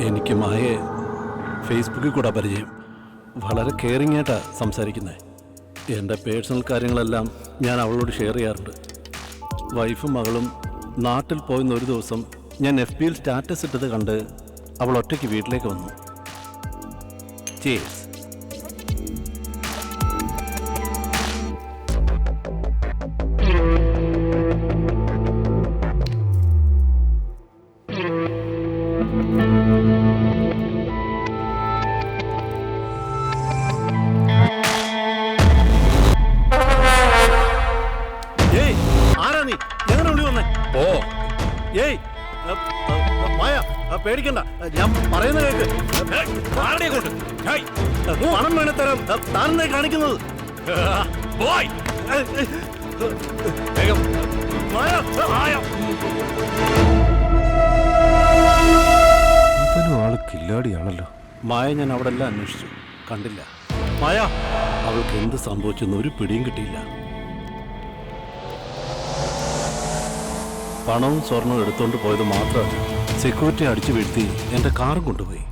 എനിക്ക് മായയെ ഫേസ്ബുക്കിൽ കൂടെ പരിചയം. വളരെ കെയറിംഗ് ആയിട്ടാണ് സംസാരിക്കുന്നത്. എൻ്റെ പേഴ്സണൽ കാര്യങ്ങളെല്ലാം ഞാൻ അവളോട് ഷെയർ ചെയ്യാറുണ്ട്. വൈഫും മകളും നാട്ടിൽ പോയെന്ന ഒരു ദിവസം ഞാൻ FBയിൽ സ്റ്റാറ്റസ് ഇട്ടത് കണ്ട് അവൾ ഒറ്റയ്ക്ക് വീട്ടിലേക്ക് വന്നു. ചേസ്. പേടിക്കണ്ട, ഞാൻ പറയുന്ന കേക്ക്. പണം വേണേ തരാം. താനെന്നെ കാണിക്കുന്നത്? ഇവനും ആള് കില്ലാടിയാണല്ലോ. മായ ഞാൻ അവിടെ എല്ലാം അന്വേഷിച്ചു, കണ്ടില്ല. മായ, അവൾക്ക് എന്ത് സംഭവിച്ചെന്ന് ഒരു പിടിയും കിട്ടിയില്ല. പണവും സ്വർണവും എടുത്തോണ്ട് പോയത് മാത്രമല്ല, സെക്യൂരിറ്റി അടിച്ചു വീഴ്ത്തി എൻ്റെ കാറും കൊണ്ടുപോയി.